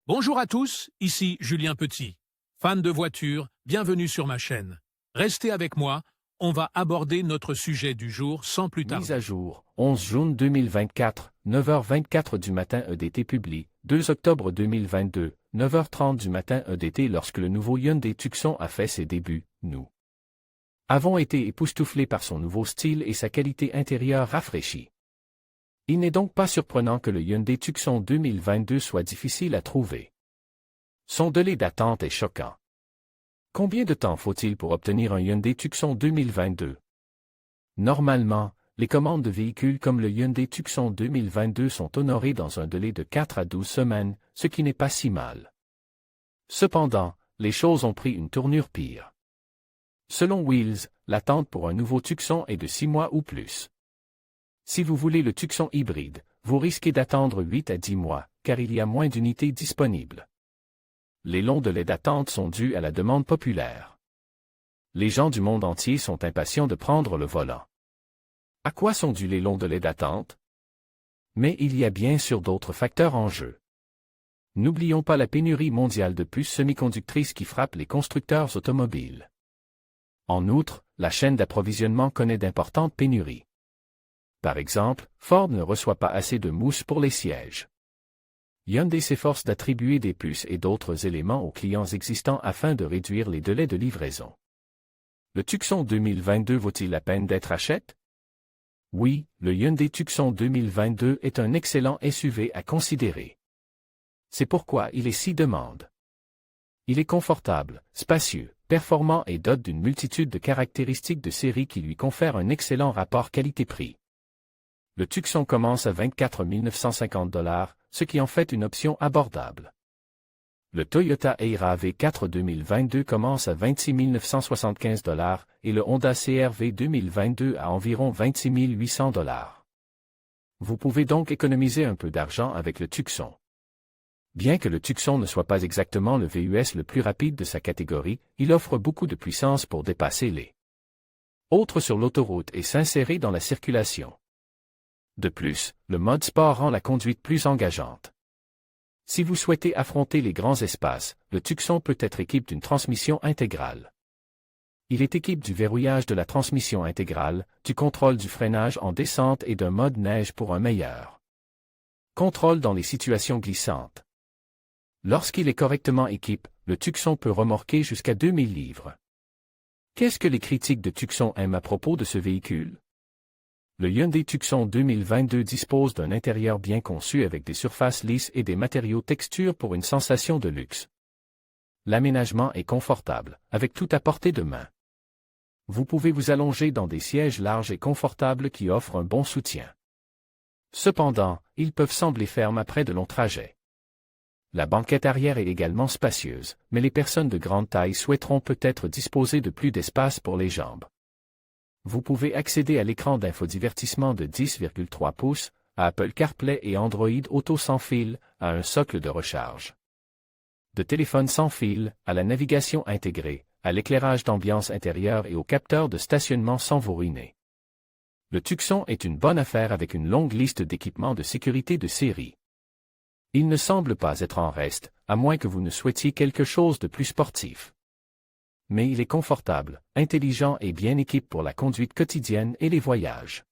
Bonjour à tous, ici Julien Petit. Fan de voitures, bienvenue sur ma chaîne. Restez avec moi, on va aborder notre sujet du jour sans plus tarder. Mise à jour, 11 juin 2024, 9h24 du matin EDT publie, 2 octobre 2022, 9h30 du matin EDT lorsque le nouveau Hyundai Tucson a fait ses débuts, nous avons été époustouflés par son nouveau style et sa qualité intérieure rafraîchie. Il n'est donc pas surprenant que le Hyundai Tucson 2022 soit difficile à trouver. Son délai d'attente est choquant. Combien de temps faut-il pour obtenir un Hyundai Tucson 2022? Normalement, les commandes de véhicules comme le Hyundai Tucson 2022 sont honorées dans un délai de 4 à 12 semaines, ce qui n'est pas si mal. Cependant, les choses ont pris une tournure pire. Selon Wheels, l'attente pour un nouveau Tucson est de 6 mois ou plus. Si vous voulez le Tucson hybride, vous risquez d'attendre 8 à 10 mois, car il y a moins d'unités disponibles. Les longs délais d'attente sont dus à la demande populaire. Les gens du monde entier sont impatients de prendre le volant. À quoi sont dus les longs délais d'attente? Mais il y a bien sûr d'autres facteurs en jeu. N'oublions pas la pénurie mondiale de puces semi-conductrices qui frappe les constructeurs automobiles. En outre, la chaîne d'approvisionnement connaît d'importantes pénuries. Par exemple, Ford ne reçoit pas assez de mousse pour les sièges. Hyundai s'efforce d'attribuer des puces et d'autres éléments aux clients existants afin de réduire les délais de livraison. Le Tucson 2022 vaut-il la peine d'être acheté? Oui, le Hyundai Tucson 2022 est un excellent SUV à considérer. C'est pourquoi il est si demandé. Il est confortable, spacieux, performant et dote d'une multitude de caractéristiques de série qui lui confèrent un excellent rapport qualité-prix. Le Tucson commence à 24 950 $, ce qui en fait une option abordable. Le Toyota Ayra V4 2022 commence à 26 975 $ et le Honda CR-V 2022 à environ 26 800 $. Vous pouvez donc économiser un peu d'argent avec le Tucson. Bien que le Tucson ne soit pas exactement le VUS le plus rapide de sa catégorie, il offre beaucoup de puissance pour dépasser les autres sur l'autoroute et s'insérer dans la circulation. De plus, le mode sport rend la conduite plus engageante. Si vous souhaitez affronter les grands espaces, le Tucson peut être équipé d'une transmission intégrale. Il est équipé du verrouillage de la transmission intégrale, du contrôle du freinage en descente et d'un mode neige pour un meilleur contrôle dans les situations glissantes. Lorsqu'il est correctement équipé, le Tucson peut remorquer jusqu'à 2000 livres. Qu'est-ce que les critiques de Tucson aiment à propos de ce véhicule? Le Hyundai Tucson 2022 dispose d'un intérieur bien conçu avec des surfaces lisses et des matériaux texture pour une sensation de luxe. L'aménagement est confortable, avec tout à portée de main. Vous pouvez vous allonger dans des sièges larges et confortables qui offrent un bon soutien. Cependant, ils peuvent sembler fermes après de longs trajets. La banquette arrière est également spacieuse, mais les personnes de grande taille souhaiteront peut-être disposer de plus d'espace pour les jambes. Vous pouvez accéder à l'écran d'infodivertissement de 10,3 pouces, à Apple CarPlay et Android Auto sans fil, à un socle de recharge. De téléphone sans fil, à la navigation intégrée, à l'éclairage d'ambiance intérieure et au capteur de stationnement sans vous ruiner. Le Tucson est une bonne affaire avec une longue liste d'équipements de sécurité de série. Il ne semble pas être en reste, à moins que vous ne souhaitiez quelque chose de plus sportif. Mais il est confortable, intelligent et bien équipé pour la conduite quotidienne et les voyages.